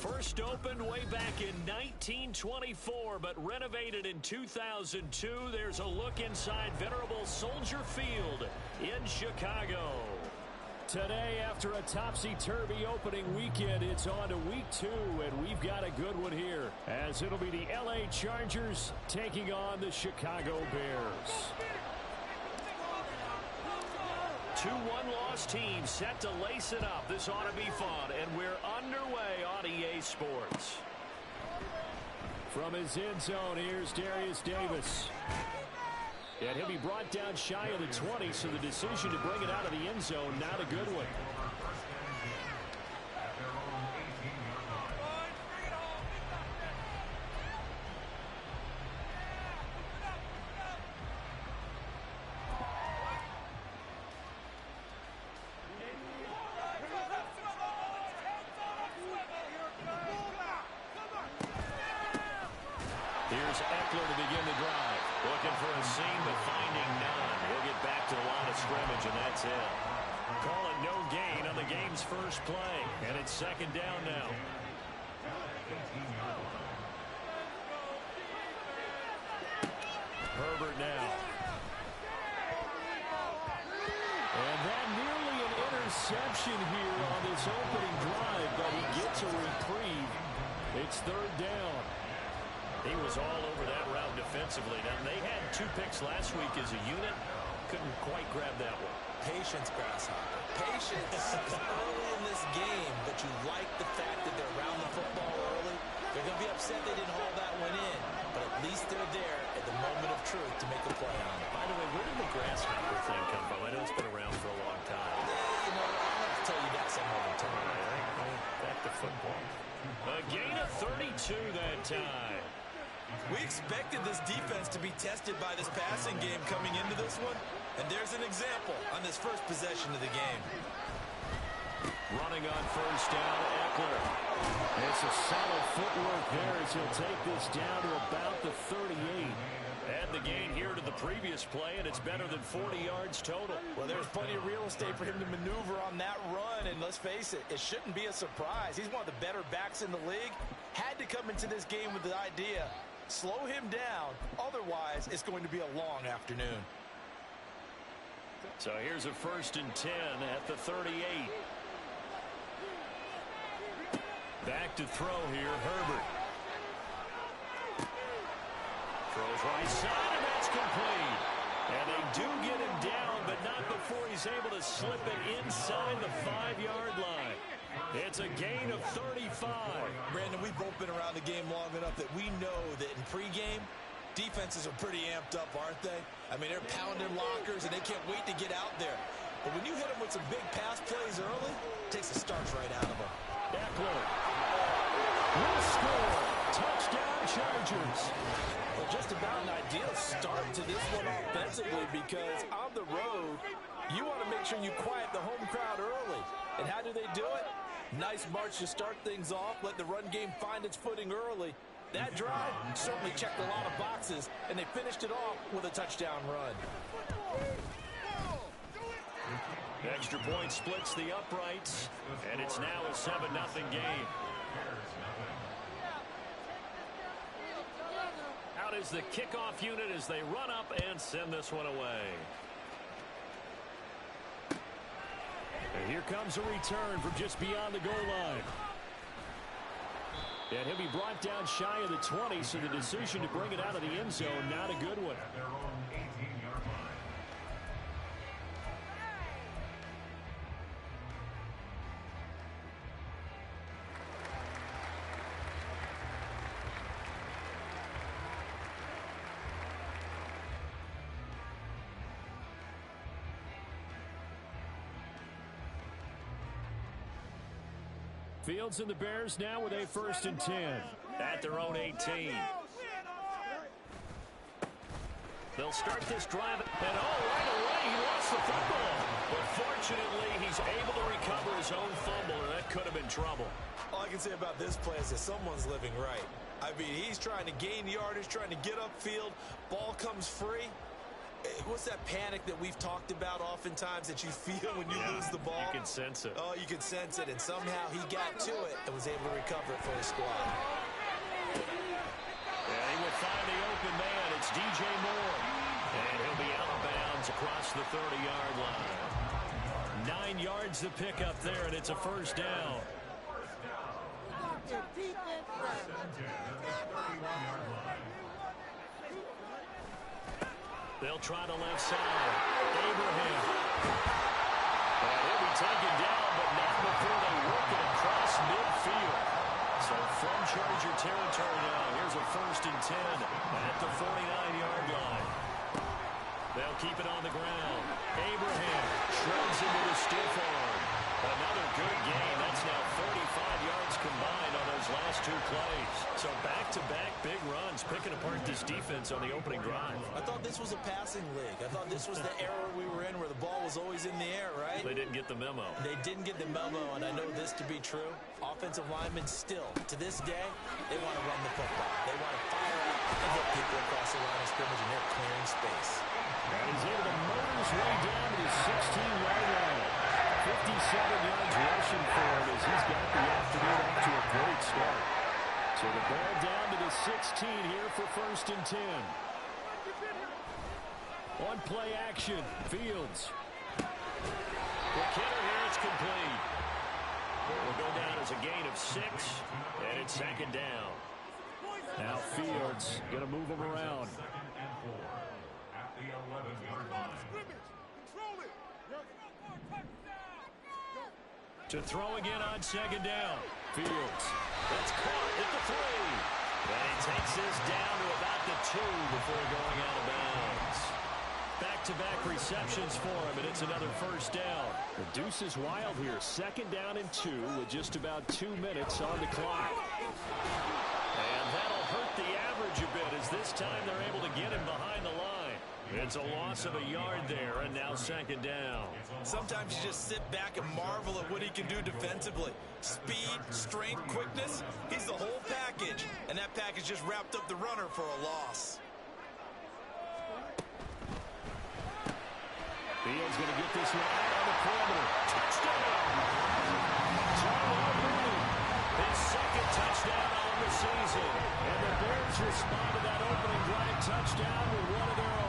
First opened way back in 1924, but renovated in 2002. There's a look inside venerable Soldier Field in Chicago. Today, after a topsy-turvy opening weekend, it's on to week 2, and we've got a good one here, as it'll be the L.A. Chargers taking on the Chicago Bears. 2 one-loss teams set to lace it up. This ought to be fun, and we're underway on EA Sports. From his end zone, here's Darius Davis. And he'll be brought down shy of the 20, so the decision to bring it out of the end zone, not a good one. Here's Eckler to begin the drive. Looking for a seam, but finding none. We'll get back to the line of scrimmage, and that's it. Call it no gain on the game's first play, and it's second down now. Herbert now. And that nearly an interception here on this opening drive, but he gets a reprieve. It's third down. He was all over that route defensively. Now, they had 2 picks last week as a unit. Couldn't quite grab that one. Patience, Grasshopper. Patience is early in this game, but you like the fact that they're around the football early. They're going to be upset they didn't haul that one in, but at least they're there at the moment of truth to make a play on it. By the way, where did the Grasshopper thing come from? I know it's been around for a long time. You know, I'll have to tell you that some other time. Back to football. A gain of 32 that time. We expected this defense to be tested by this passing game coming into this one, and there's an example on this first possession of the game. Running on first down, Eckler. It's a solid footwork there as he'll take this down to about the 38. Add the gain here to the previous play, and it's better than 40 yards total. Well, there's plenty of real estate for him to maneuver on that run, and let's face it, it shouldn't be a surprise. He's one of the better backs in the league. Had to come into this game with the idea, slow him down, otherwise it's going to be a long afternoon. So here's a 1st and 10 at the 38. Back to throw here, Herbert. Throws right side, and that's complete. And they do get him down, but not before he's able to slip it inside the 5-yard line. It's a gain of 35. Brandon, we've both been around the game long enough that we know that in pregame, defenses are pretty amped up, aren't they? I mean, they're pounding lockers, and they can't wait to get out there. But when you hit them with some big pass plays early, it takes the starch right out of them. Eckler will score. Touchdown, Chargers. Well, just about an ideal start to this one offensively, because on the road, you want to make sure you quiet the home crowd early. And how do they do it? Nice march to start things off, let the run game find its footing early. That drive certainly checked a lot of boxes, and they finished it off with a touchdown run. Extra point splits the uprights, and it's now a 7-0 game. Out is the kickoff unit as they run up and send this one away. And here comes a return from just beyond the goal line. And he'll be brought down shy of the 20, so the decision to bring it out of the end zone, not a good one. Fields and the Bears now with a 1st and 10 at their own 18. They'll start this drive, and right away he lost the football. But fortunately, he's able to recover his own fumble, and that could have been trouble. All I can say about this play is that someone's living right. I mean, he's trying to gain yardage, trying to get upfield. Ball comes free. What's that panic that we've talked about oftentimes that you feel when you lose the ball? You can sense it. Oh, you can sense it, and somehow he got to it and was able to recover it for his squad. And he will find the open man. It's DJ Moore. And he'll be out of bounds across the 30-yard line. 9 yards to pick up there, and it's a first down. They'll try the left side. Abraham. And he'll be taken down, but not before they work it across midfield. So from Charger territory now, here's a 1st and 10 at the 49-yard line. They'll keep it on the ground. Abraham shreds into the stiff arm. Another good game. That's now 35 yards combined on those last 2 plays. So back-to-back big runs, picking apart this defense on the opening drive. I thought this was a passing league. I thought this was the era we were in where the ball was always in the air, right? They didn't get the memo. They didn't get the memo, and I know this to be true. Offensive linemen still, to this day, they want to run the football. They want to fire out and hit people across the line of scrimmage, and they're clearing space. And he's able to motor his way down to his 16-yard line. 57 yards rushing for him as he's got the afternoon off to a great start. So the ball down to the 16 here for 1st and 10. On play action, Fields. The killer here is complete. Will go down as a gain of 6, and it's 2nd down. Now Fields going to move him around. To throw again on 2nd down. Fields. That's caught at the 3. And he takes this down to about the 2 before going out of bounds. Back-to-back receptions for him, and it's another 1st down. The deuce is wild here. 2nd down and 2 with just about 2 minutes on the clock. And that'll hurt the average a bit as this time they're able to get him behind the line. It's a loss of a yard there, and now 2nd down. Sometimes you just sit back and marvel at what he can do defensively. Speed, strength, quickness, he's the whole package. And that package just wrapped up the runner for a loss. Fields going to get this one out on the perimeter. Touchdown! Tyler Mooney, his 2nd touchdown on the season. And the Bears respond to that opening drive touchdown with one of their own.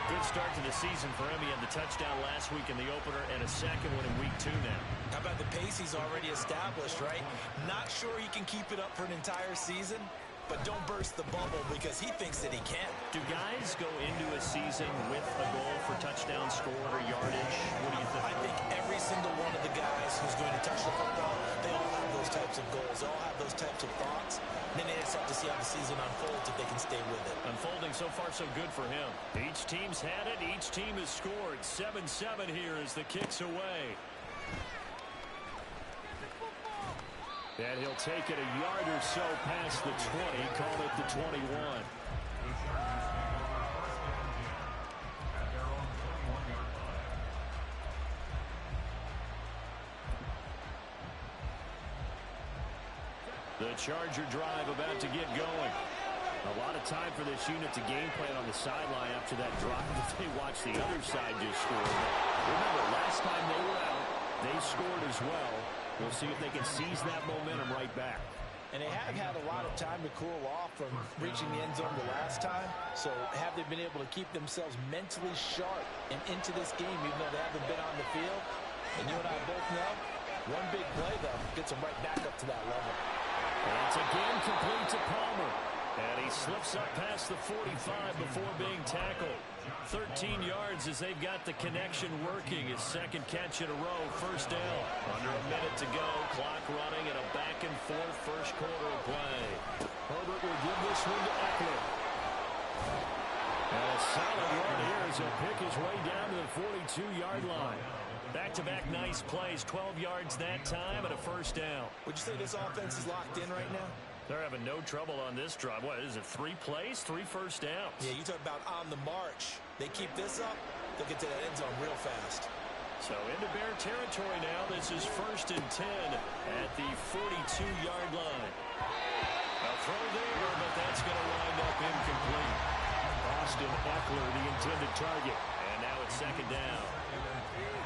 Good start to the season for him. He had the touchdown last week in the opener and a 2nd one in week 2 now. How about the pace he's already established, right? Not sure he can keep it up for an entire season, but don't burst the bubble because he thinks that he can. Do guys go into a season with a goal for touchdown scored or yardage? What do you think? I think every single one of the guys who's going to touch the football, they all have those types of goals. They all have those types of thoughts. And then they just have to see how the season unfolds if they can stay with it. Unfolding so far so good for him. Each team's had it. Each team has scored. 7-7 here as the kick's away. And he'll take it a yard or so past the 20, call it the 21. The Charger drive about to get going. A lot of time for this unit to game plan on the sideline after that drive that they watched the other side just score. But remember, last time they were out, they scored as well. We'll see if they can seize that momentum right back. And they have had a lot of time to cool off from reaching the end zone the last time. So have they been able to keep themselves mentally sharp and into this game even though they haven't been on the field? And you and I both know, one big play, though, gets them right back up to that level. And it's again complete to Palmer. And he slips up past the 45 before being tackled. 13 yards as they've got the connection working. His 2nd catch in a row, 1st down. Under a minute to go, clock running, and a back-and-forth 1st quarter of play. Herbert will give this one to Eckler. And a solid run here as he'll pick his way down to the 42-yard line. Back-to-back nice plays, 12 yards that time, and a 1st down. Would you say this offense is locked in right now? They're having no trouble on this drive. What is it, 3 plays, 3 1st downs? Yeah, you talk about on the march. They keep this up, they'll get to that end zone real fast. So into Bear territory now. This is 1st and 10 at the 42-yard line. A throw there, but that's going to wind up incomplete. Boston Eckler, the intended target. And now it's second down.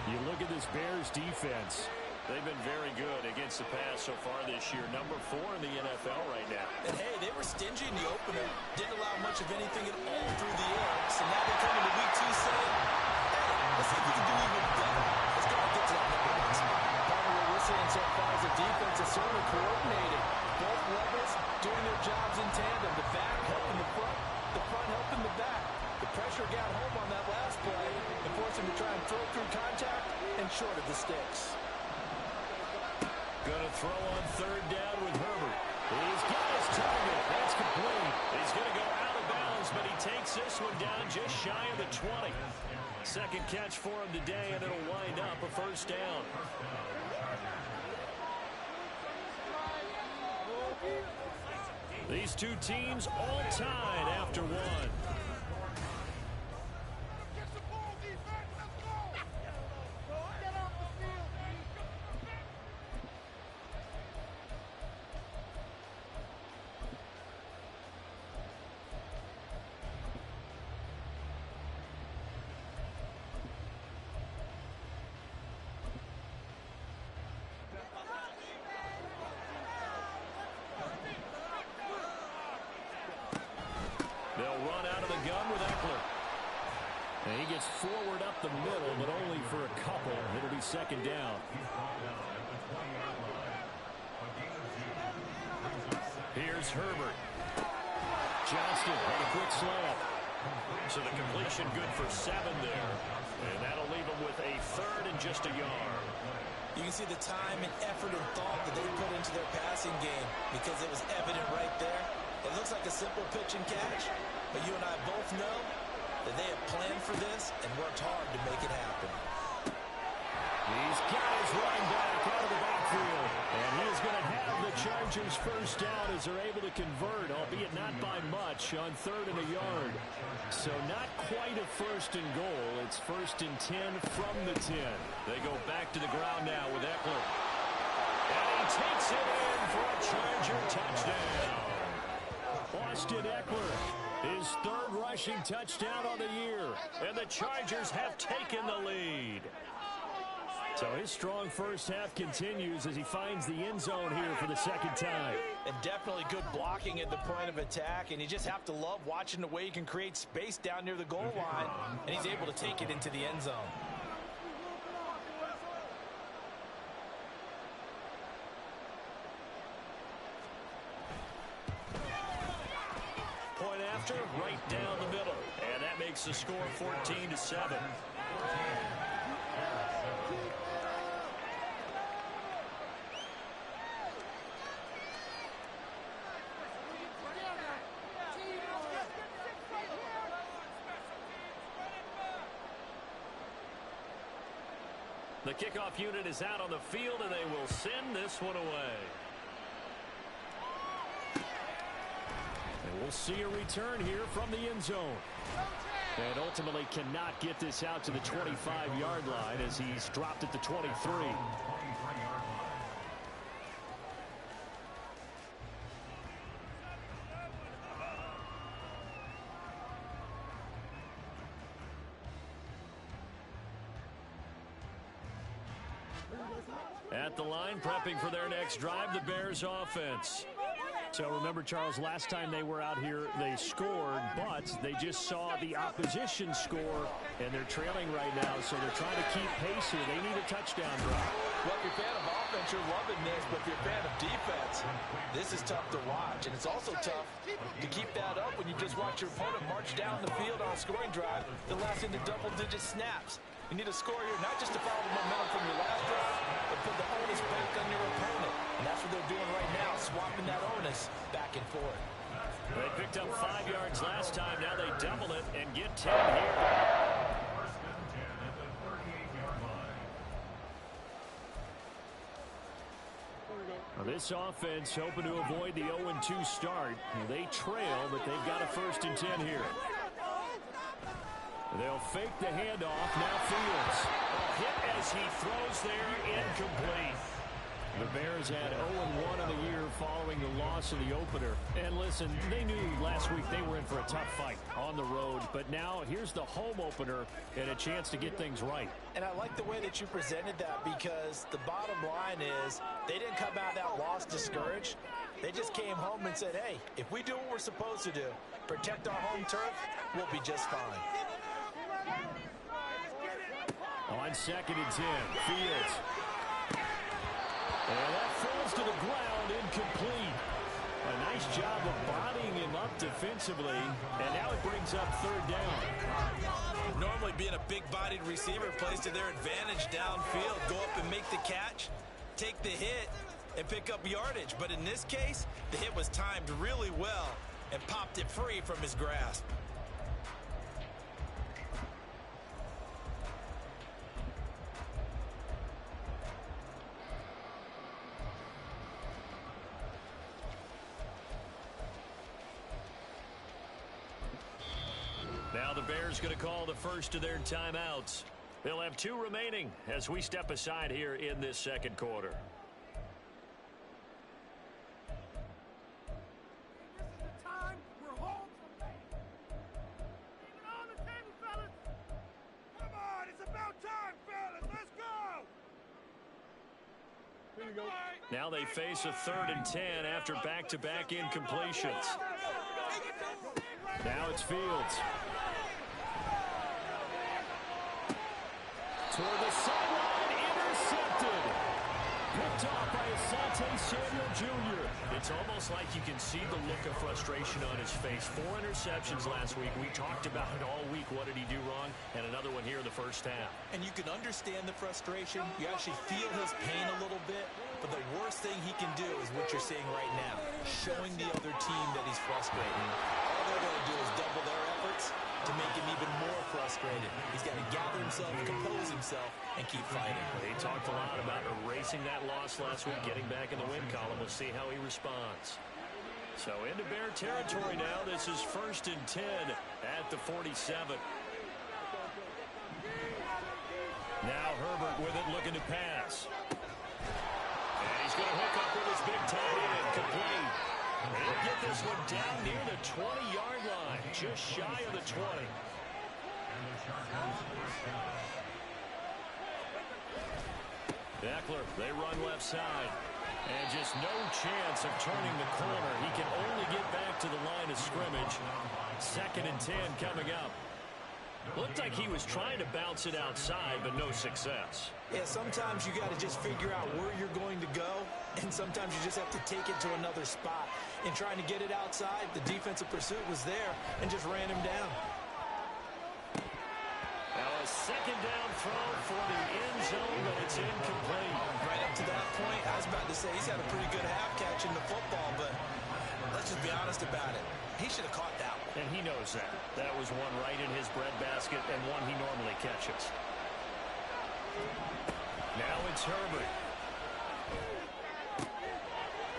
You look at this Bears defense. They've been very good against the pass so far this year. Number 4 in the NFL right now. And, hey, they were stingy in the opener. Didn't allow much of anything at all through the air. So now they come into week 2 saying, hey, let's see if we can do even better. Let's go and get to that number 1 spot. Probably what we're seeing so far is the defense is certainly coordinated. Both levels doing their jobs in tandem. The back helping the front helping the back. The pressure got home on that last play and forced him to try and throw through contact and short of the sticks. Going to throw on third down with Herbert. He's got his target. That's complete. He's going to go out of bounds, but he takes this one down just shy of the 20. Second catch for him today, and it'll wind up a first down. These two teams all tied after one. They'll run out of the gun with Eckler. And he gets forward up the middle, but only for a couple. It'll be second down. Here's Herbert. Johnston on a quick slant. So the completion good for 7 there. And that'll leave him with a third and just a yard. You can see the time and effort and thought that they put into their passing game because it was evident right there. It looks like a simple pitch and catch, but you and I both know that they have planned for this and worked hard to make it happen. He's got his running back out of the backfield, and he is going to have the Chargers first down as they're able to convert, albeit not by much, on third and a yard. So not quite a first and goal. It's first and 10 from the 10. They go back to the ground now with Eckler. And he takes it in for a Charger touchdown. Austin Eckler, his third rushing touchdown on the year. And the Chargers have taken the lead. So his strong first half continues as he finds the end zone here for the second time. And definitely good blocking at the point of attack. And you just have to love watching the way he can create space down near the goal line. And he's able to take it into the end zone. Point after, right down the middle. And that makes the score 14-7. The kickoff unit is out on the field, and they will send this one away. And we'll see a return here from the end zone. And ultimately cannot get this out to the 25-yard line as he's dropped at the 23. At the line, prepping for their next drive, the Bears offense. So remember, Charles, last time they were out here, they scored, but they just saw the opposition score, and they're trailing right now, so they're trying to keep pace here. They need a touchdown drive. Well, if you're a fan of offense, you're loving this, but if you're a fan of defense, this is tough to watch, and it's also tough to keep that up when you just watch your opponent march down the field on a scoring drive that lasts into double-digit snaps. You need a score here, not just to follow the momentum from your last drive, but put the onus back on your opponent. And that's what they're doing right now, swapping that onus back and forth. They picked up 5 yards last time. Now they double it and get 10 here. Now this offense hoping to avoid the 0-2 start. They trail, but they've got a first and 10 here. They'll fake the handoff. Now Fields. A hit as he throws there, incomplete. The Bears had 0-1 in the year following the loss of the opener. And listen, they knew last week they were in for a tough fight on the road. But now here's the home opener and a chance to get things right. And I like the way that you presented that, because the bottom line is they didn't come out of that loss discouraged. They just came home and said, hey, if we do what we're supposed to do, protect our home turf, we'll be just fine. On 2nd and 10, Fields. And that falls to the ground, incomplete. A nice job of bodying him up defensively, and now it brings up 3rd down. Normally being a big-bodied receiver plays to their advantage downfield. Go up and make the catch, take the hit, and pick up yardage. But in this case, the hit was timed really well and popped it free from his grasp. Now the Bears going to call the first of their timeouts. They'll have 2 remaining as we step aside here in this 2nd quarter. This is the time we're home from. Leave it on the table, fellas. Come on, it's about time, fellas. Let's go. Here we go. Now they face a 3rd and 10 after back-to-back incompletions. Now it's Fields. Toward the sideline, intercepted. Picked off by Asante Samuel Jr. It's almost like you can see the look of frustration on his face. 4 interceptions last week. We talked about it all week. What did he do wrong? And another one here in the first half. And you can understand the frustration. You actually feel his pain a little bit. But the worst thing he can do is what you're seeing right now, showing the other team that he's frustrated. All they're going to do is double their efforts to make him even more frustrated. He's got to gather himself, compose himself, and keep fighting. He talked a lot about erasing that loss last week, getting back in the win column. We'll see how he responds. So into Bear territory now. This is 1st and 10 at the 47. Now Herbert with it, looking to pass. And he's going to hook up with his big tight end, complete. And he'll get this one down near the 20-yard line, just shy of the 20. Eckler, they run left side. And just no chance of turning the corner. He can only get back to the line of scrimmage. 2nd and 10 coming up. Looked like he was trying to bounce it outside, but no success. Yeah, sometimes you got to just figure out where you're going to go, and sometimes you just have to take it to another spot. In trying to get it outside, the defensive pursuit was there and just ran him down. Now a 2nd down throw for the end zone, but it's incomplete. Right up to that point, I was about to say he's had a pretty good half catching the football, but let's just be honest about it. He should have caught that one. And he knows that. That was one right in his breadbasket and one he normally catches. Now it's Herbert.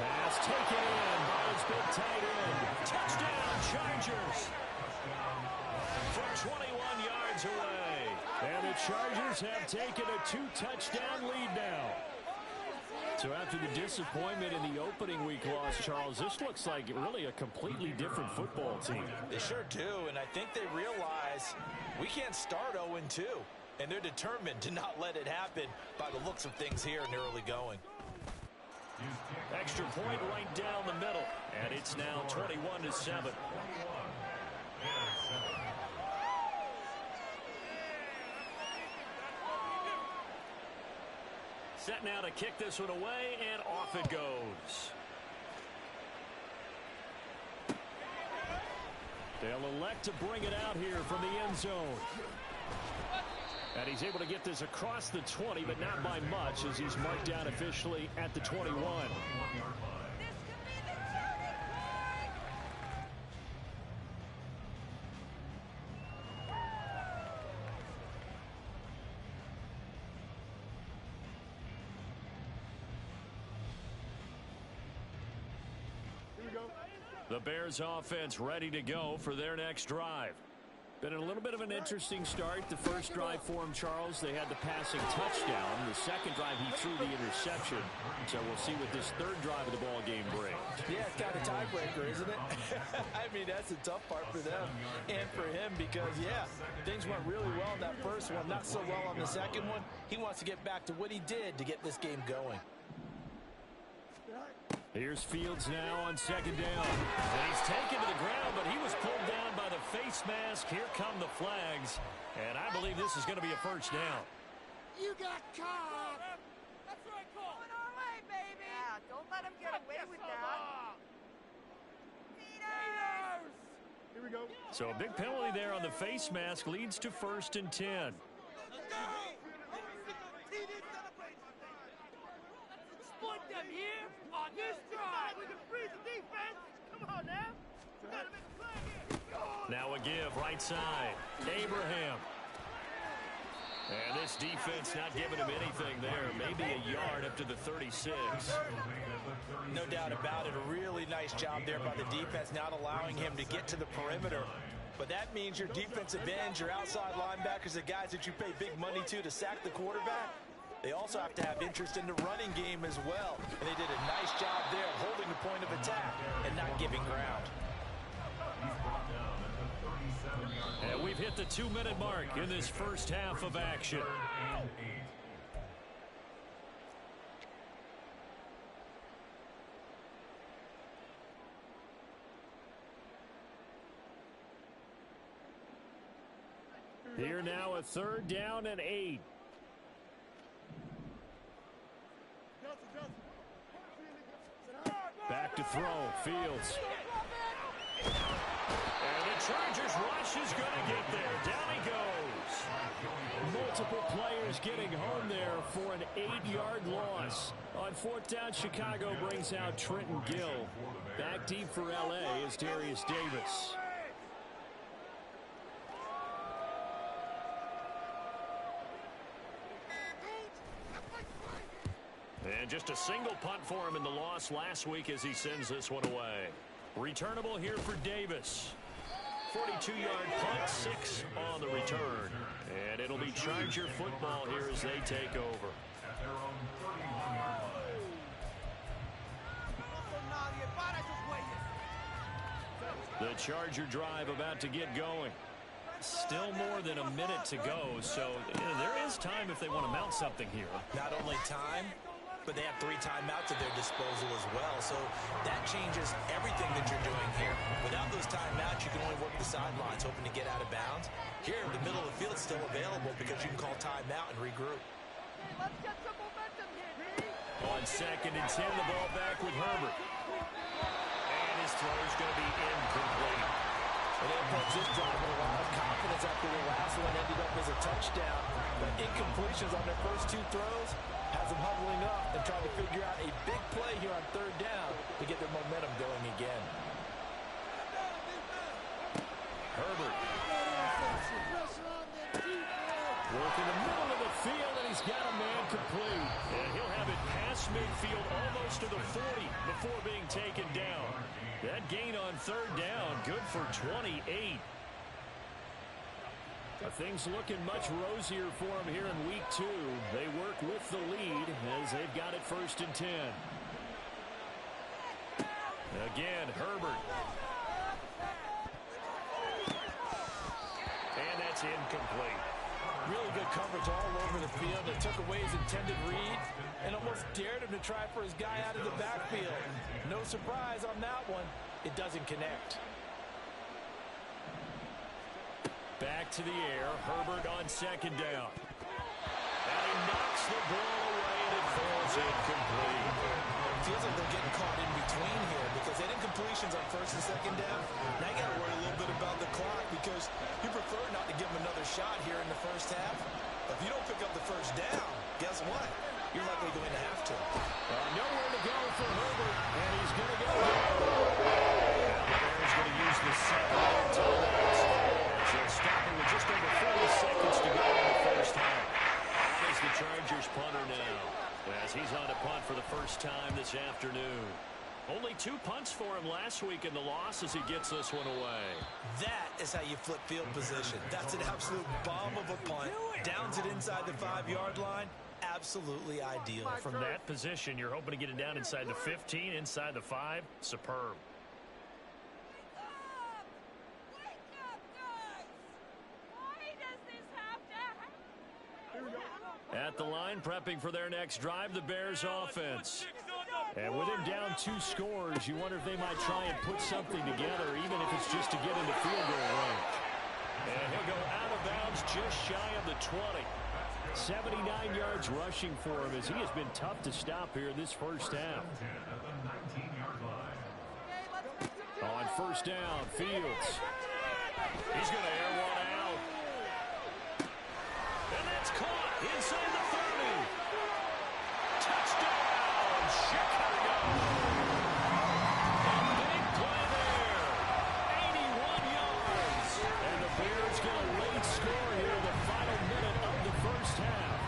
Pass taken in by his big tight end. Touchdown, Chargers. From 21 yards away. And the Chargers have taken a 2-touchdown lead now. So after the disappointment in the opening week loss, Charles, this looks like really a completely different football team. They sure do, and I think they realize we can't start 0-2, and they're determined to not let it happen by the looks of things here in the early going. Extra point right down the middle, and it's now 21-7. Set now to kick this one away, and off it goes. They'll elect to bring it out here from the end zone. And he's able to get this across the 20, but not by much, as he's marked down officially at the 21. The Bears offense ready to go for their next drive. Been a little bit of an interesting start. The first drive for him, Charles, they had the passing touchdown. The second drive, he threw the interception. So we'll see what this third drive of the ball game brings. Yeah, it's kind of a tiebreaker, isn't it? I mean, that's the tough part for them and for him because, yeah, things went really well in that first one, not so well on the second one. He wants to get back to what he did to get this game going. Here's Fields now on second down. And he's taken to the ground, but he was pulled down by the face mask. Here come the flags. And I believe this is going to be a first down. You got caught. That's right, call. Going our way, baby. Yeah, don't let him get away with that. Peters! Here we go. So a big penalty there on the face mask leads to 1st and 10. Exploit them here on this drive. We can freeze the defense. Come on now. We gotta make a play here. Now a give right side. Abraham. And this defense not giving him anything there. Maybe a yard up to the 36. No doubt about it. A really nice job there by the defense, not allowing him to get to the perimeter. But that means your defensive ends, your outside linebackers, the guys that you pay big money to sack the quarterback, they also have to have interest in the running game as well. And they did a nice job there of holding the point of attack and not giving ground. And we've hit the 2-minute mark in this first half of action. Here now a 3rd down and 8. Back to throw. Fields. And the Chargers rush is going to get there. Down he goes. Multiple players getting home there for an 8-yard loss. On 4th down, Chicago brings out Trenton Gill. Back deep for L.A. is Darius Davis. And just a single punt for him in the loss last week as he sends this one away. Returnable here for Davis. 42-yard punt, 6 on the return. And it'll be Charger football here as they take over. The Charger drive about to get going. Still more than a minute to go, so there is time if they want to mount something here. Not only time, but they have 3 timeouts at their disposal as well. So that changes everything that you're doing here. Without those timeouts, you can only work the sidelines, hoping to get out of bounds. Here, the middle of the field is still available because you can call timeout and regroup. Let's get some momentum here, D. On 2nd and 10, the ball back with Herbert. And his throw is going to be incomplete. And they approach this drive with a lot of confidence after the last one ended up as a touchdown. But incompletions on their first 2 throws has them huddling up and trying to figure out a big play here on 3rd down to get their momentum going again. Herbert. Working the middle of the field, and he's got a man complete. And he'll have it past midfield almost to the 40 before being taken down. That gain on 3rd down, good for 28. Things looking much rosier for them here in week 2. They work with the lead as they've got it 1st and 10. Again, Herbert. And that's incomplete. Really good coverage all over the field. It took away his intended read and almost dared him to try for his guy out of the backfield. No surprise on that one. It doesn't connect. Back to the air. Herbert on 2nd down. And he knocks the ball away and it falls incomplete. It feels like they're getting caught in between here because they had incompletions on 1st and 2nd down. Now you got to worry a little bit about the clock because you prefer not to give them another shot here in the first half. But if you don't pick up the 1st down, guess what? You're likely going to have to. Nowhere to go for Herbert, and he's going to go down. And the Bears going to use the 2nd timeout. They'll stop it with just over 40 seconds to go in the first half. That is the Chargers punter now, as he's on a punt for the first time this afternoon. Only 2 punts for him last week in the loss as he gets this one away. That is how you flip field position. That's an absolute bomb of a punt. Downs it inside the 5-yard line. Absolutely ideal. From that position, you're hoping to get it down inside the 15, inside the 5. Superb. At the line, prepping for their next drive, the Bears offense. And with him down 2 scores, you wonder if they might try and put something together, even if it's just to get into field goal range. And he'll go out of bounds just shy of the 20. 79 yards rushing for him as he has been tough to stop here this first half. On first down, Fields. He's going to air one out. And that's caught inside the 30. Touchdown, Chicago. A big play there. 81 yards. And the Bears get a late score here in the final minute of the first half.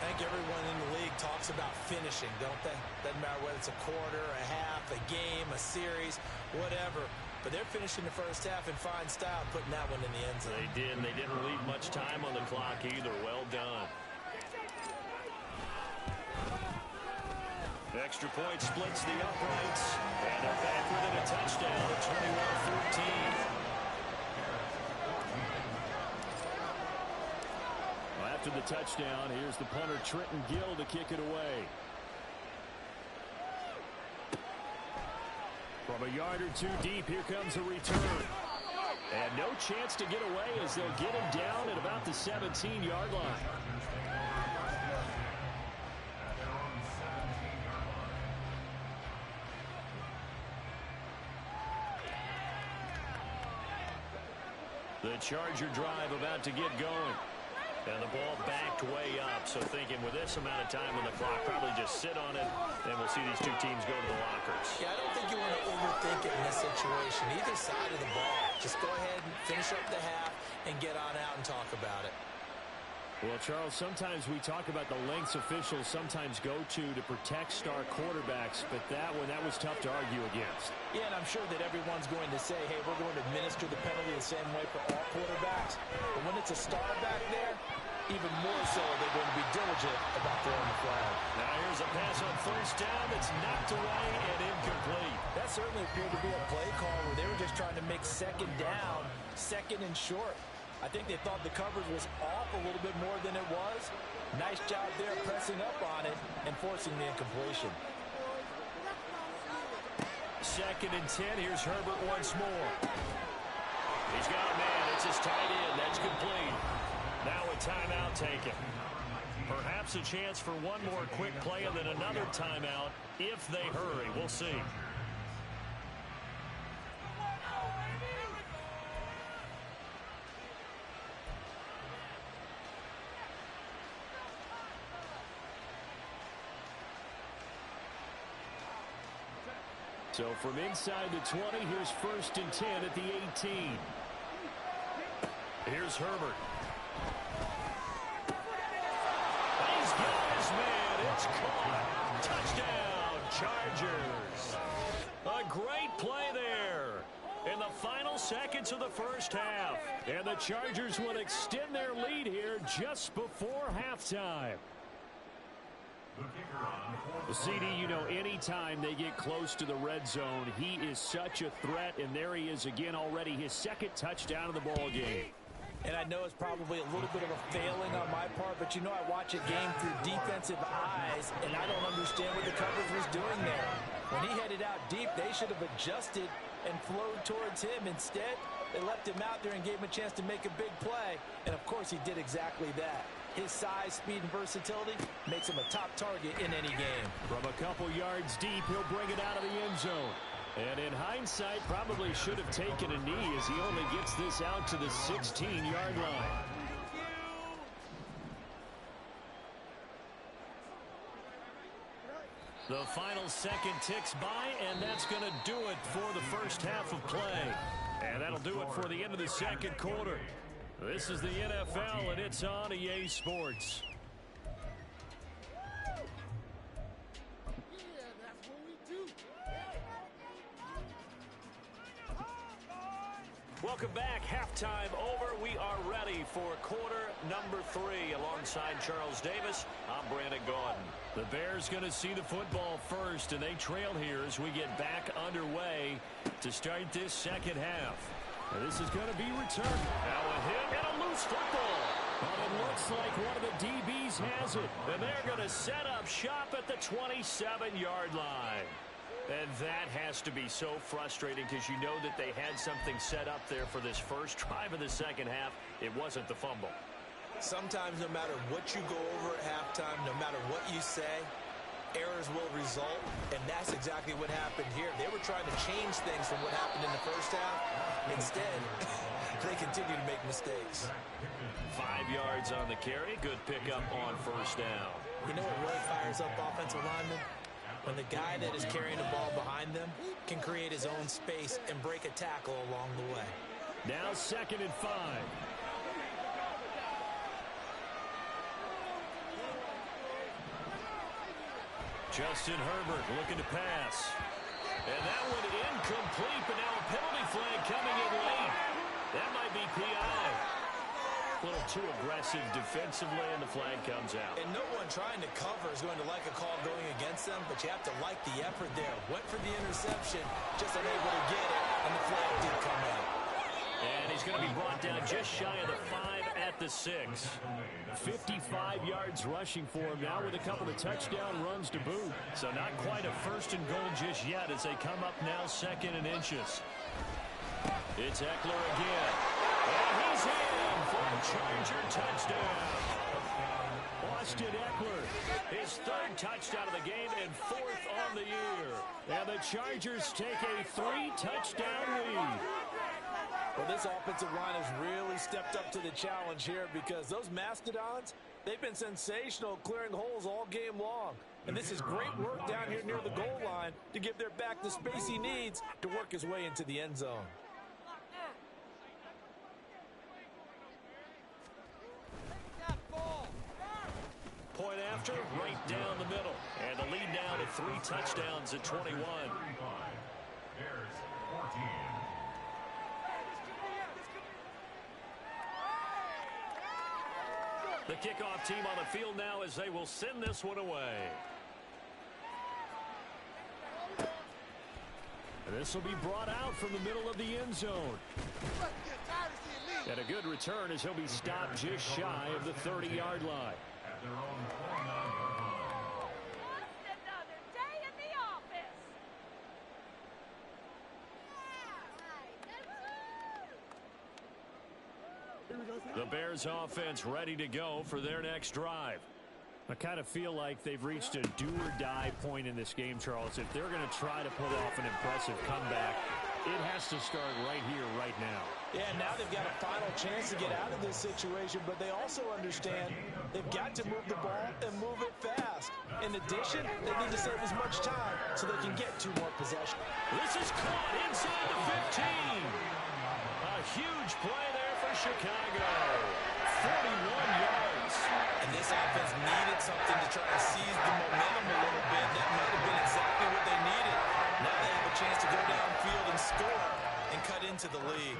I think everyone in the league talks about finishing, don't they? Doesn't matter whether it's a quarter, a half, a game, a series, whatever. But they're finishing the first half in fine style, putting that one in the end zone. They did, and they didn't leave much time on the clock either. Well done. Extra point splits the uprights, and they're back within a touchdown at 21-14. After the touchdown, here's the punter Trenton Gill to kick it away. From a yard or 2 deep, here comes a return. And no chance to get away as they'll get him down at about the 17-yard line. The Charger drive about to get going. And the ball backed way up, so thinking with this amount of time on the clock, probably just sit on it, and we'll see these 2 teams go to the lockers. Yeah, I don't think you want to overthink it in this situation. Either side of the ball. Just go ahead and finish up the half and get on out and talk about it. Well, Charles, sometimes we talk about the lengths officials sometimes go to protect star quarterbacks, but that was tough to argue against. Yeah, and I'm sure that everyone's going to say, hey, we're going to administer the penalty the same way for all quarterbacks. But when it's a star back there, even more so they're going to be diligent about throwing the flag. Now here's a pass on first down that's knocked away and incomplete. That certainly appeared to be a play call where they were just trying to make second down, second and short. I think they thought the coverage was off a little bit more than it was. Nice job there pressing up on it and forcing the incompletion. Second and 10. Here's Herbert once more. He's got a man. It's his tight end. That's complete. Now a timeout taken. Perhaps a chance for one more quick play and then another timeout if they hurry. We'll see. So from inside the 20, here's first and 10 at the 18. Here's Herbert. He's got his man. It's caught. Touchdown, Chargers. A great play there in the final seconds of the first half. And the Chargers will extend their lead here just before halftime. CD, you know, anytime they get close to the red zone, he is such a threat, and there he is again already, his second touchdown of the ball game. And I know it's probably a little bit of a failing on my part, but you know I watch a game through defensive eyes, and I don't understand what the coverage was doing there. When he headed out deep, they should have adjusted and flowed towards him. Instead, they left him out there and gave him a chance to make a big play, and of course he did exactly that. His size, speed, and versatility makes him a top target in any game. From a couple yards deep, he'll bring it out of the end zone. And in hindsight, probably should have taken a knee as he only gets this out to the 16-yard line. The final second ticks by, and that's going to do it for the first half of play. And that'll do it for the end of the second quarter. This is the NFL, and it's on EA Sports. Yeah, that's what we do. Welcome back. Halftime over. We are ready for quarter number 3. Alongside Charles Davis, I'm Brandon Gaudin. The Bears going to see the football first, and they trail here as we get back underway to start this second half. And this is going to be returned. Now a hit and a loose football. And it looks like one of the DBs has it. And they're going to set up shop at the 27-yard line. And that has to be so frustrating because you know that they had something set up there for this first drive of the second half. It wasn't the fumble. Sometimes no matter what you go over at halftime, no matter what you say, errors will result, and that's exactly what happened here. They were trying to change things from what happened in the first half. Instead, they continue to make mistakes. 5 yards on the carry. Good pickup on first down. You know what really fires up offensive linemen? When the guy that is carrying the ball behind them can create his own space and break a tackle along the way. Now 2nd and 5. Justin Herbert looking to pass. And that one incomplete, but now a penalty flag coming in late. That might be PI. A little too aggressive defensively, and the flag comes out. And no one trying to cover is going to like a call going against them, but you have to like the effort there. Went for the interception, just unable to get it, and the flag did come out. And he's going to be brought down just shy of the 5 at the 6. 55 yards rushing for him now with a couple of touchdown runs to boot. So not quite a 1st and goal just yet as they come up now 2nd and inches. It's Eckler again. And he's in for a Charger touchdown. Austin Eckler, his 3rd touchdown of the game and 4th on the year. And the Chargers take a 3-touchdown lead. Well, this offensive line has really stepped up to the challenge here because those Mastodons, they've been sensational clearing holes all game long. And this is great work down here near the goal line to give their back the space he needs to work his way into the end zone. Point after, right down the middle. And the lead now to 3 touchdowns at 21. The kickoff team on the field now as they will send this one away. And this will be brought out from the middle of the end zone. And a good return as he'll be stopped just shy of the 30-yard line. The Bears offense ready to go for their next drive. I kind of feel like they've reached a do-or-die point in this game, Charles. If they're going to try to pull off an impressive comeback, it has to start right here, right now. Yeah, now they've got a final chance to get out of this situation, but they also understand they've got to move the ball and move it fast. In addition, they need to save as much time so they can get 2 more possessions. This is caught inside the 15. A huge play there for Chicago. 41 yards. And this offense needed something to try and seize the momentum a little bit. That might have been exactly what they needed. Now they have a chance to go downfield and score and cut into the lead.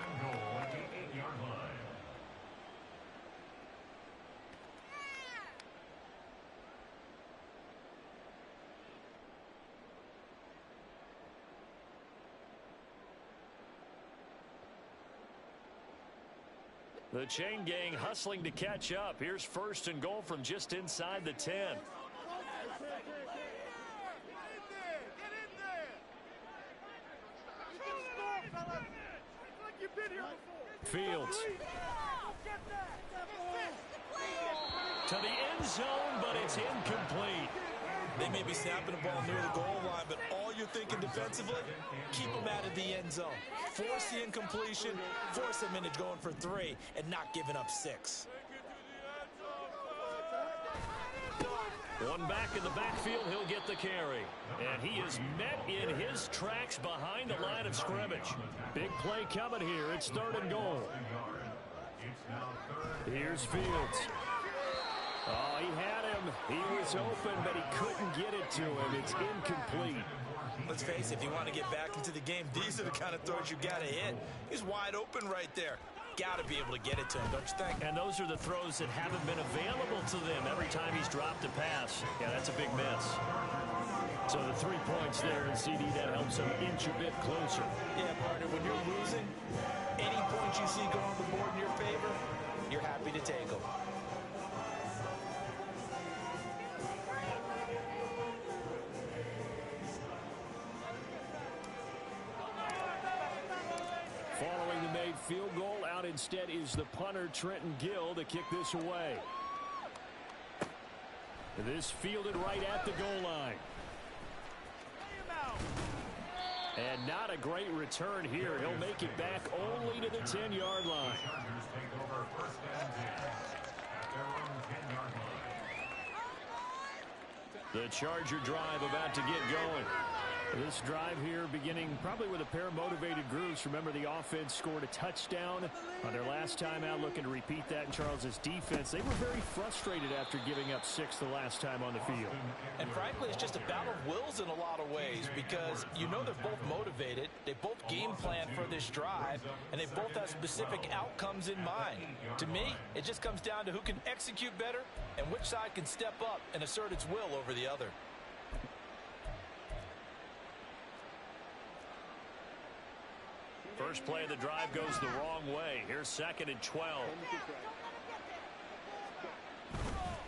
The chain gang hustling to catch up. Here's 1st and goal from just inside the 10. Fields. To the end zone, but it's incomplete. They may be snapping the ball near the goal line, but all you're thinking defensively, keep them out of the end zone. Force the incompletion, force them into going for 3, and not giving up 6. One back in the backfield, he'll get the carry. And he is met in his tracks behind the line of scrimmage. Big play coming here. It's 3rd and goal. Here's Fields. Oh, he had him. He was open, but he couldn't get it to him. It's incomplete. Let's face it, if you want to get back into the game, these are the kind of throws you got to hit. He's wide open right there. Got to be able to get it to him, don't you think? And those are the throws that haven't been available to them every time he's dropped a pass. Yeah, that's a big miss. So the 3 points there, and CD, that helps him inch a bit closer. Yeah, partner, when you're losing, any points you see go on the board in your favor, you're happy to take them. Following the made field goal, out instead is the punter, Trenton Gill, to kick this away. This fielded right at the goal line. And not a great return here. He'll make it back only to the 10-yard line. The Charger drive about to get going. This drive here beginning probably with a pair of motivated groups. Remember, the offense scored a touchdown on their last time out, looking to repeat that in Charles's defense. They were very frustrated after giving up 6 the last time on the field. And frankly, it's just a battle of wills in a lot of ways, because you know they're both motivated. They both game plan for this drive, and they both have specific outcomes in mind. To me, it just comes down to who can execute better and which side can step up and assert its will over the other. First play of the drive goes the wrong way. Here's 2nd and 12.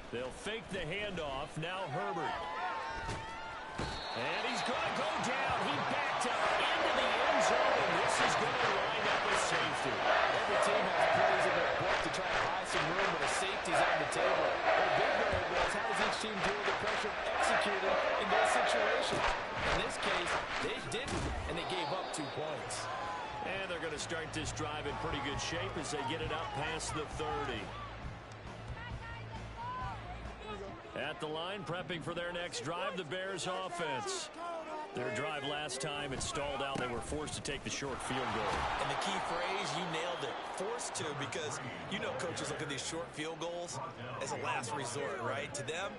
They'll fake the handoff. Now Herbert. And he's going to go down. He backed up into the end zone, and this is going to line up a safety. Every team has plays in their book to try to buy some room, but a safety's on the table. The big variable is how does each team deal with the pressure of executing in those situations. In this case, they didn't, and they gave up 2 points. And they're going to start this drive in pretty good shape as they get it up past the 30. At the line, prepping for their next drive, the Bears offense. Their drive last time, it stalled out. They were forced to take the short field goal. And the key phrase, you nailed it. Forced to, because you know coaches look at these short field goals as a last resort, right? To them,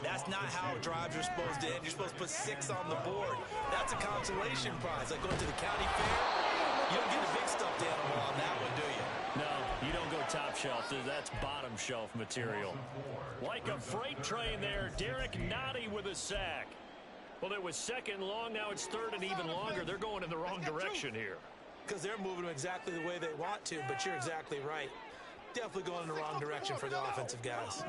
that's not how drives are supposed to end. You're supposed to put 6 on the board. That's a consolation prize. Like going to the county fair, you don't get a big stuffed animal on that one, do you? No, you don't go top shelf. That's bottom shelf material. Like a freight train there, Derek Nottie with a sack. Well, it was 2nd and long. Now it's 3rd and even longer. They're going in the wrong direction here. Because they're moving them exactly the way they want to, but you're exactly right. Definitely going in the wrong direction for the offensive guys.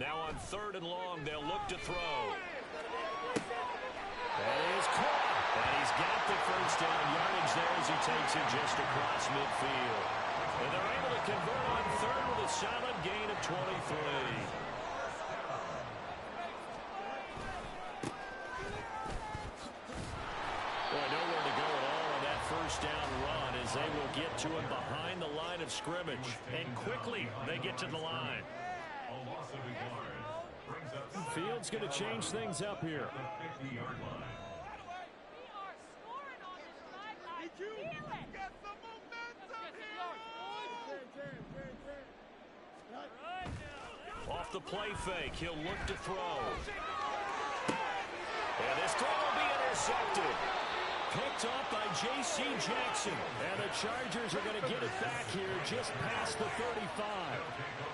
Now on 3rd and long, they'll look to throw. That is caught. And he's got the first down yardage there as he takes it just across midfield. And they're able to convert on 3rd with a solid gain of 23. Boy, nowhere to go at all on that first down run as they will get to him behind the line of scrimmage. And quickly, they get to the line. Field's going to change things up here. Off the play fake, he'll look to throw. And this throw will be intercepted. Picked off by J.C. Jackson. And the Chargers are going to get it back here just past the 35.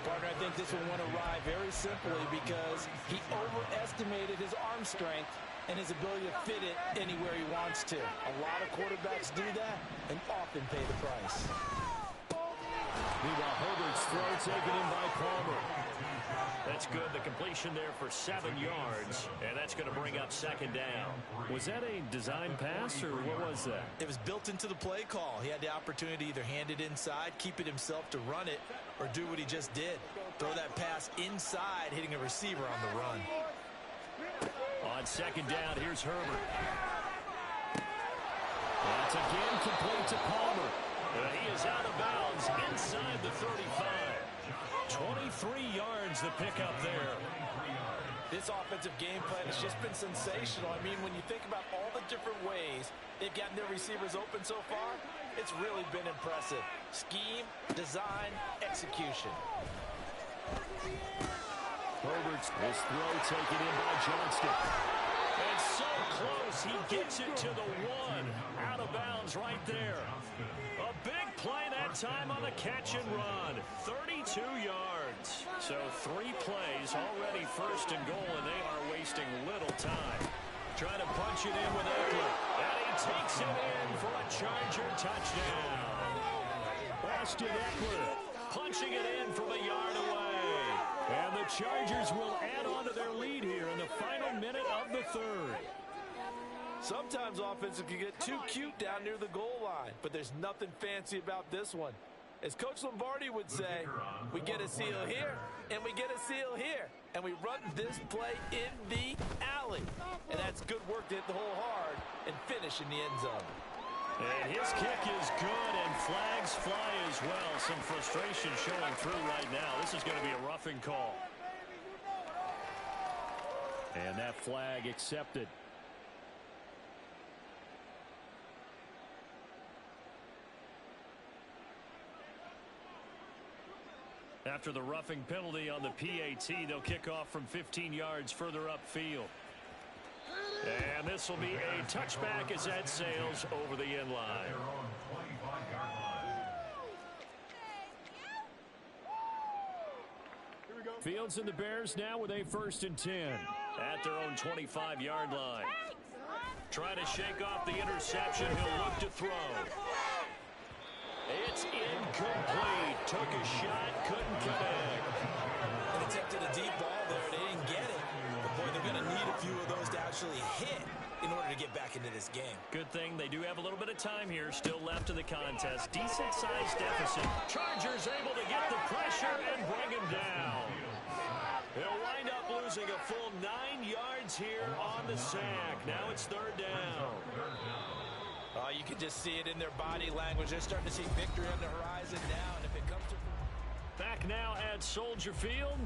Partner, I think this one went awry very simply because he overestimated his arm strength and his ability to fit it anywhere he wants to. A lot of quarterbacks do that and often pay the price. Meanwhile, Herbert's throw taken in by Palmer. That's good. The completion there for 7 yards, and that's going to bring up 2nd down. Was that a design pass, or what was that? It was built into the play call. He had the opportunity to either hand it inside, keep it himself to run it, or do what he just did. Throw that pass inside, hitting a receiver on the run. On 2nd down, here's Herbert. That's again complete to Palmer. He is out of bounds inside the 35. 23 yards the pickup there. This offensive game plan has just been sensational. I mean, when you think about all the different ways they've gotten their receivers open so far, it's really been impressive. Scheme, design, execution. Herbert's this throw taken in by Johnston. And so close, he gets it to the one. Out of bounds right there. A big play that time on the catch and run. 32 yards. So 3 plays, already first and goal, and they are wasting little time. Trying to punch it in with Eckler. And he takes it in for a Charger touchdown. Austin Eckler punching it in from a yard away. And the Chargers will add on to their lead here in the final minute of the third. Sometimes offenses can get too cute down near the goal line, but there's nothing fancy about this one. As Coach Lombardi would say, we get a seal here, and we get a seal here, and we run this play in the alley. And that's good work to hit the hole hard and finish in the end zone. And his kick is good, and flags fly as well. Some frustration showing through right now. This is going to be a roughing call. And that flag accepted. After the roughing penalty on the PAT, they'll kick off from 15 yards further upfield. And this will be a touchback as that sails over the end line. Fields and the Bears now with a 1st and 10 at their own 25-yard line. Trying to shake off the interception. He'll look to throw. It's incomplete. Took a shot, couldn't connect. And attempted a deep ball there. They didn't get it. But boy, they're going to need a few of those to actually hit in order to get back into this game. Good thing they do have a little bit of time here still left in the contest. Decent-sized deficit. Chargers able to get the pressure and bring him down. They'll wind up losing a full 9 yards here on the sack. Now it's 3rd down. Oh, you can just see it in their body language. They're starting to see victory on the horizon now. And if it comes to... Back now at Soldier Field.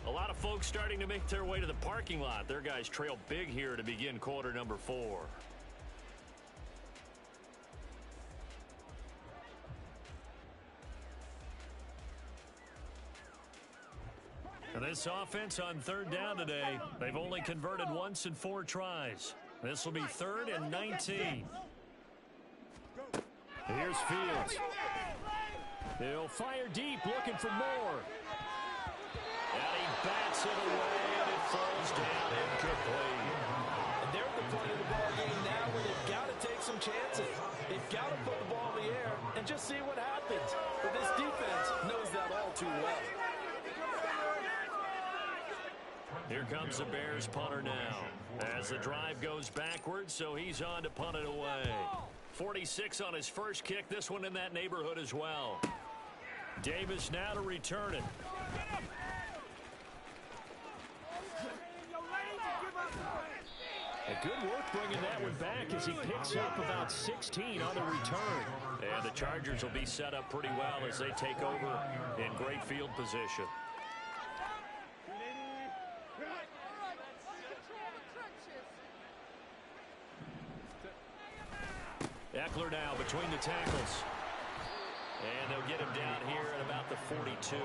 A lot of folks starting to make their way to the parking lot. Their guys trail big here to begin quarter number 4. And this offense on 3rd down today, they've only converted once in 4 tries. This will be 3rd and 19. Here's Fields. He'll fire deep, looking for more. And he bats it away, and it falls down incomplete. And they're at the point of the ball game now where they've got to take some chances. They've got to put the ball in the air and just see what happens. But this defense knows that all too well. Here comes the Bears punter now. As the drive goes backwards, so he's on to punt it away. 46 on his first kick. This one in that neighborhood as well. Davis now to return it. A good work bringing that one back as he picks up about 16 on the return. And the Chargers will be set up pretty well as they take over in great field position. Eckler now between the tackles. And they'll get him down here at about the 42.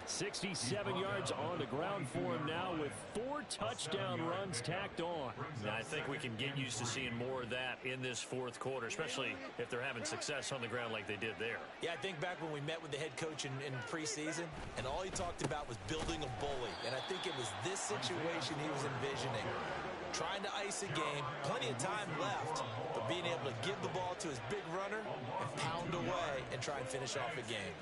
67 yards on the ground for him now with 4 touchdown runs tacked on. Now, I think we can get used to seeing more of that in this 4th quarter, especially if they're having success on the ground like they did there. Yeah, I think back when we met with the head coach in preseason, and all he talked about was building a bully. And I think it was this situation he was envisioning. Trying to ice a game, plenty of time left, but being able to give the ball to his big runner and pound away and try and finish off a game.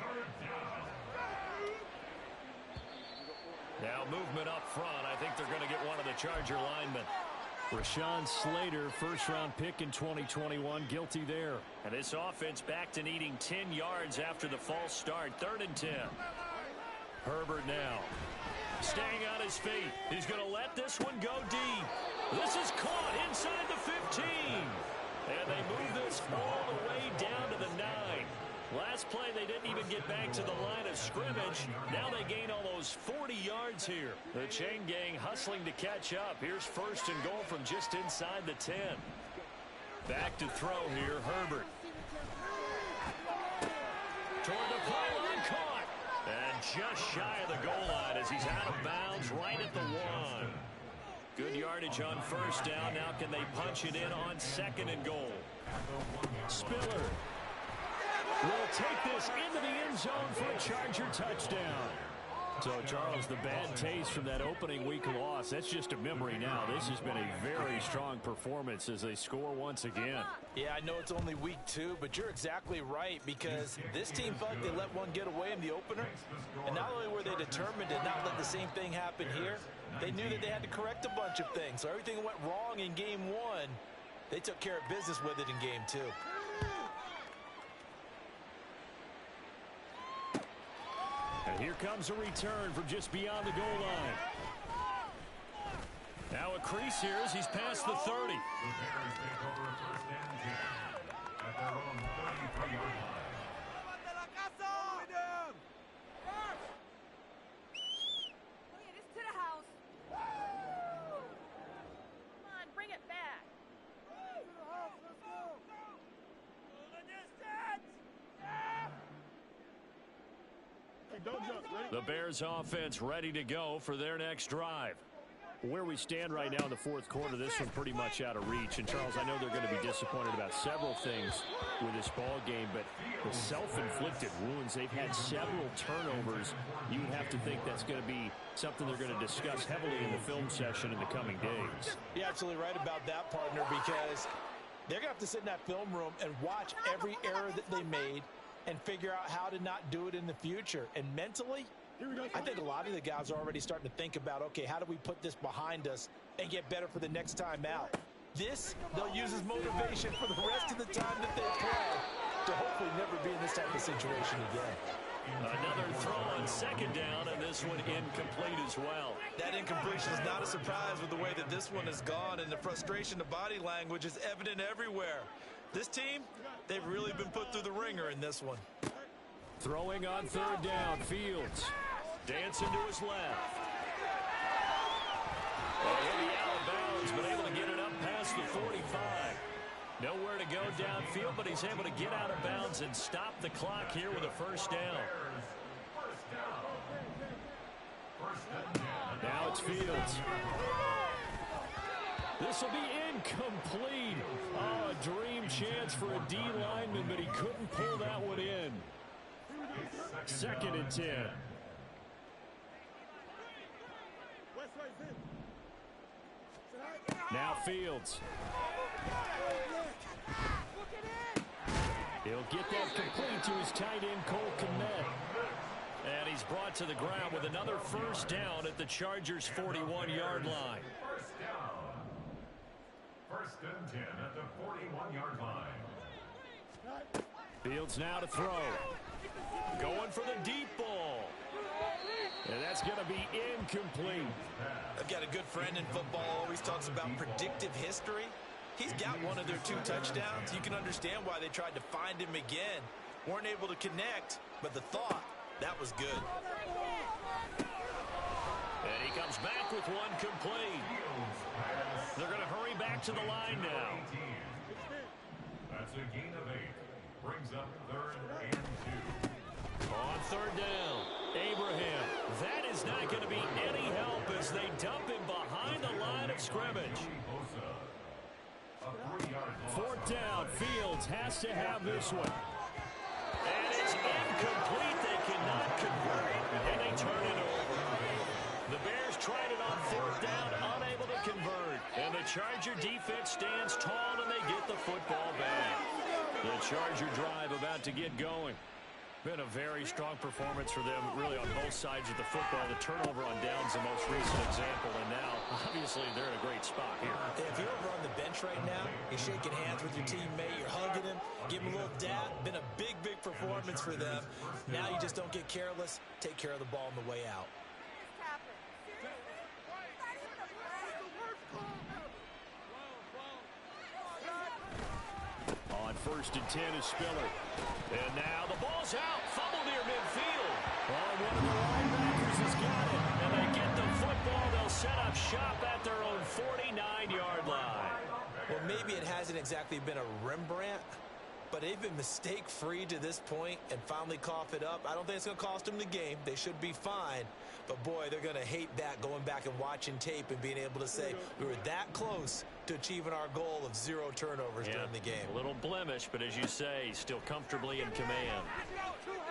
Now movement up front. I think they're going to get one of the Charger linemen. Rashawn Slater, first-round pick in 2021, guilty there. And this offense back to needing 10 yards after the false start. 3rd and 10. Herbert now. Staying on his feet. He's going to let this one go deep. This is caught inside the 15. And they move this all the way down to the 9. Last play, they didn't even get back to the line of scrimmage. Now they gain almost 40 yards here. The chain gang hustling to catch up. Here's 1st and goal from just inside the 10. Back to throw here, Herbert. Toward the pylon, caught. And just shy of the goal line as he's out of bounds right at the 1. Good yardage on first down. Now can they punch it in on 2nd and goal? Spiller will take this into the end zone for a Charger touchdown. So, Charles, the bad taste from that opening week loss, that's just a memory now. This has been a very strong performance as they score once again. Yeah, I know it's only week 2, but you're exactly right, because this team felt they let one get away in the opener. And not only were they determined to not let the same thing happen here, they knew that they had to correct a bunch of things. So everything that went wrong in game 1, they took care of business with it in game 2. And here comes a return from just beyond the goal line. Now a crease here as he's past the 30. The Bears take over 1st and 10 at their own 33-yard line. Look at this to the house. Come on, bring it back. Let's go. The distance. Don't jump. Ready? The Bears offense ready to go for their next drive. Where we stand right now in the 4th quarter, this one pretty much out of reach. And, Charles, I know they're going to be disappointed about several things with this ball game, but the self-inflicted wounds, they've had several turnovers. You would have to think that's going to be something they're going to discuss heavily in the film session in the coming days. You're absolutely right about that, partner, because they're going to have to sit in that film room and watch every error that they made and figure out how to not do it in the future. And mentally, I think a lot of the guys are already starting to think about, okay, how do we put this behind us and get better for the next time out? This, they'll use as motivation for the rest of the time that they play to hopefully never be in this type of situation again. Another throw on 2nd down, and this one incomplete as well. That incompletion is not a surprise with the way that this one has gone, and the frustration, the body language is evident everywhere. This team, they've really been put through the ringer in this one. Throwing on 3rd down, Fields. Dancing to his left. He'll be out of bounds, but able to get it up past the 45. Nowhere to go downfield, but he's able to get out of bounds and stop the clock here with a 1st down. Now it's Fields. This will be incomplete. Oh, a dream chance for a D lineman, but he couldn't pull that one in. 2nd and 10. Now Fields. He'll get that complete to his tight end, Cole Kmet. And he's brought to the ground with another 1st down at the Chargers' 41-yard line. 1st and 10 at the 41-yard line. Fields now to throw. Going for the deep ball. And that's going to be incomplete. I've got a good friend in football, always talks about predictive history. He's got one of their 2 touchdowns. You can understand why they tried to find him again. Weren't able to connect, but the thought, that was good. And he comes back with one complete. They're going to hurry back to the line now. That's a gain of 8. Brings up 3rd and 2. On 3rd down, Abraham. That is not going to be any help as they dump him behind the line of scrimmage. 4th down, Fields has to have this one. And it's incomplete. They cannot convert, and they turn it over. The Bears tried it on 4th down, unable to convert. And the Charger defense stands tall, and they get the football back. The Charger drive about to get going. Been a very strong performance for them, really, on both sides of the football. The turnover on downs the most recent example, and now, obviously, they're in a great spot here. If you're over on the bench right now, you're shaking hands with your teammate, you're hugging him, give him a little dab. Been a big, big performance for them. Now you just don't get careless. Take care of the ball on the way out. What happened? Seriously? Not even a play. On 1st and 10 is Spiller. And now the ball's out. Fumble near midfield. Oh, one of the linebackers has got it. And they get the football. They'll set up shop at their own 49-yard line. Well, maybe it hasn't exactly been a Rembrandt, but they've been mistake-free to this point and finally cough it up. I don't think it's going to cost them the game. They should be fine. But, boy, they're going to hate that, going back and watching tape and being able to say we were that close to achieving our goal of 0 turnovers during the game. A little blemish, but as you say, still comfortably in command.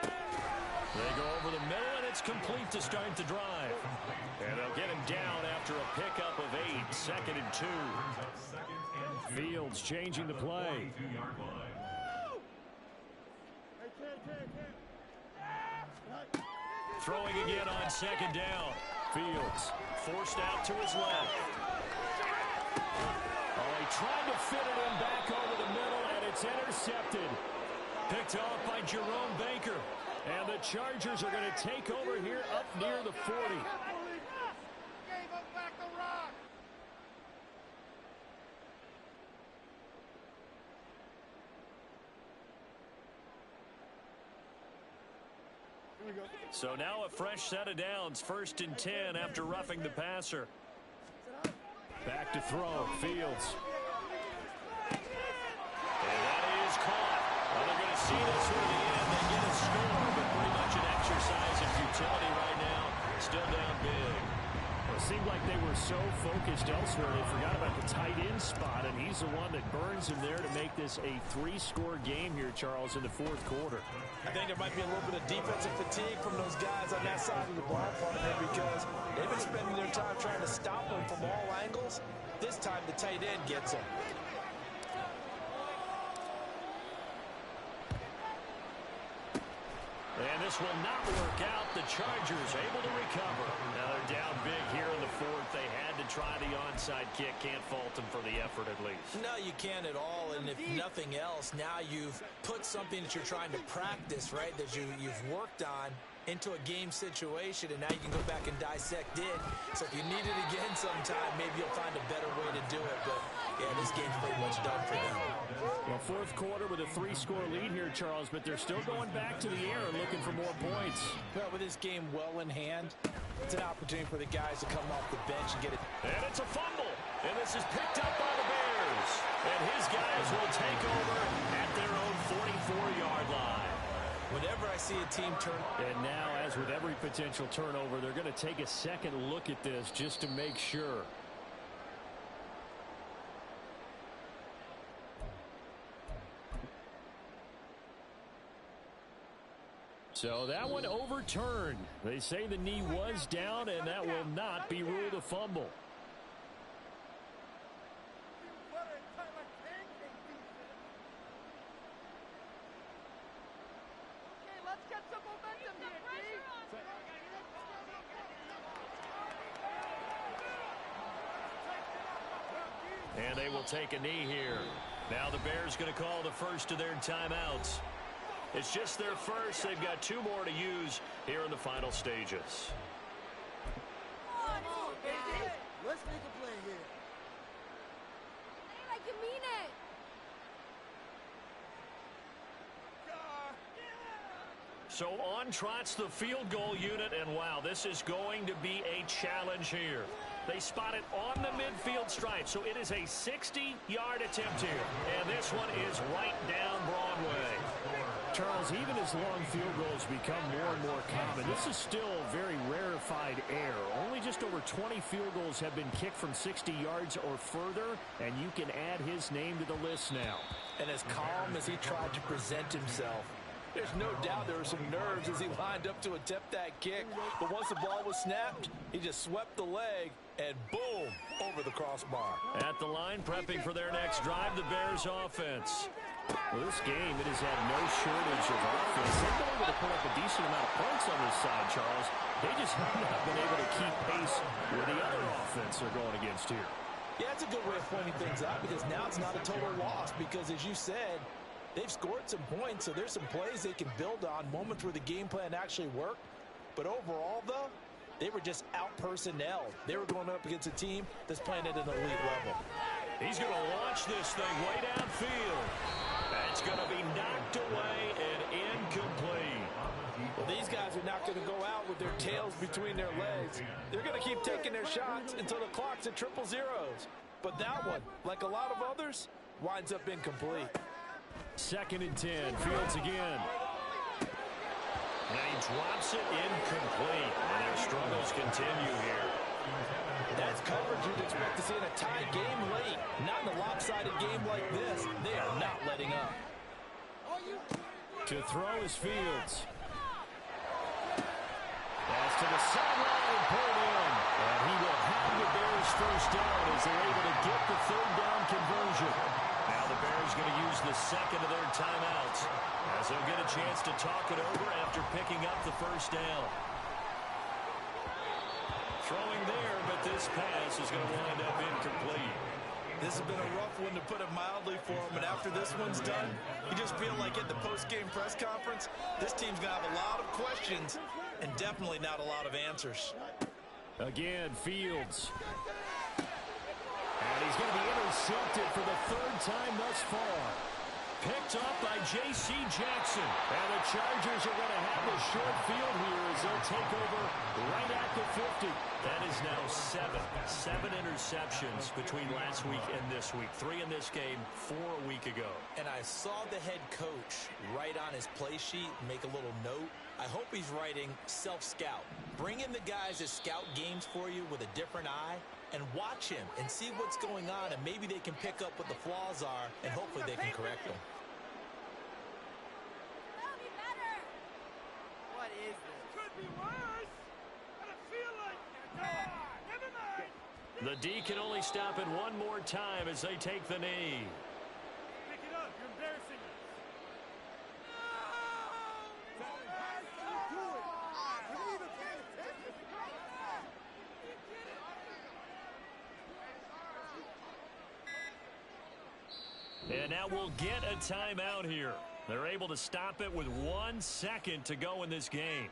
They go over the middle, and it's complete to start the drive. And they'll get him down after a pickup of 8, 2nd and 2. Fields changing the play. Throwing again on 2nd down. Fields forced out to his left. Oh, he tried to fit it in back over the middle, and it's intercepted. Picked off by Jerome Baker. And the Chargers are going to take over here up near the 40. Gave up back the rock. So now a fresh set of downs. 1st and 10 after roughing the passer. Back to throw. Fields. And that is caught. Well, they're going to see this through the end. They get a score, but pretty much an exercise in futility right now. Still down big. Well, it seemed like they were so focused elsewhere, they forgot about the tight end spot, and he's the one that burns him there to make this a 3-score game here, Charles, in the 4th quarter. I think there might be a little bit of defensive fatigue from those guys on that side of the ball partner because they've been spending their time trying to stop them from all angles. This time the tight end gets them. And this will not work out. The Chargers able to recover. Now they're down big here in the 4th. They had to try the onside kick. Can't fault them for the effort at least. No, you can't at all. And if nothing else, now you've put something that you're trying to practice, right, that you've worked on into a game situation, and now you can go back and dissect it. So if you need it again sometime, maybe you'll find a better way to do it. But, yeah, this game's pretty much done for them. Well, 4th quarter with a 3-score lead here, Charles, but they're still going back to the air and looking for more points. Well, with this game well in hand, it's an opportunity for the guys to come off the bench and get it. And it's a fumble, and this is picked up by the Bears. And his guys will take over at their own 44-yard line. Whenever I see a team turn. And now, as with every potential turnover, they're going to take a second look at this just to make sure. So that one overturned. They say the knee was down, and that will not be ruled a fumble. And they will take a knee here. Now the Bears going to call the first of their timeouts. It's just their first. They've got 2 more to use here in the final stages. Let's make a play here. Like you mean it. So on trots the field goal unit, and wow, this is going to be a challenge here. They spot it on the midfield stripe, so it is a 60-yard attempt here. And this one is right down Broadway. Charles, even as long field goals become more and more common, this is still very rarefied air. Only just over 20 field goals have been kicked from 60 yards or further, and you can add his name to the list now. And as calm as he tried to present himself, there's no doubt there were some nerves as he lined up to attempt that kick. But once the ball was snapped, he just swept the leg and boom, over the crossbar. At the line, prepping for their next drive, the Bears offense. Well, this game, it has had no shortage of offense. They've been able to put up a decent amount of points on this side, Charles. They just have not been able to keep pace with the other offense they're going against here. Yeah, that's a good way of pointing things out because now it's not a total loss because, as you said, they've scored some points, so there's some plays they can build on, moments where the game plan actually worked. But overall, though, they were just out-personnelled. They were going up against a team that's playing at an elite level. He's going to launch this thing way downfield. That's going to be knocked away and incomplete. Well, these guys are not going to go out with their tails between their legs. They're going to keep taking their shots until the clock's at 000. But that one, like a lot of others, winds up incomplete. 2nd and 10. Fields again. And he drops it incomplete. And their struggles continue here. That's coverage you'd expect to see in a tie game late. Not in a lopsided game like this. They are not letting up. To throw is Fields. Pass to the sideline and pulled in. And he will have the Bears first down as they're able to get the 3rd down conversion. Now the Bears going to use the 2nd of their timeouts as they'll get a chance to talk it over after picking up the first down. Throwing there, but this pass is going to wind up incomplete. This has been a rough one, to put it mildly, for him. And after this one's done, you just feel like at the post-game press conference, this team's going to have a lot of questions and definitely not a lot of answers. Again, Fields. And he's going to be intercepted for the 3rd time thus far. Picked up by J.C. Jackson. And the Chargers are going to have the short field here as they'll take over right at the 50. That is now 7 interceptions between last week and this week. 3 in this game, 4 a week ago. And I saw the head coach write on his play sheet, make a little note. I hope he's writing self-scout. Bring in the guys that scout games for you with a different eye and watch him and see what's going on, and maybe they can pick up what the flaws are, and hopefully they can correct them. That'll be better. What is this? Could be worse. I feel like never mind. The D can only stop it one more time as they take the knee. Pick it up. You're embarrassing us. And now we'll get a timeout here. They're able to stop it with 1 second to go in this game.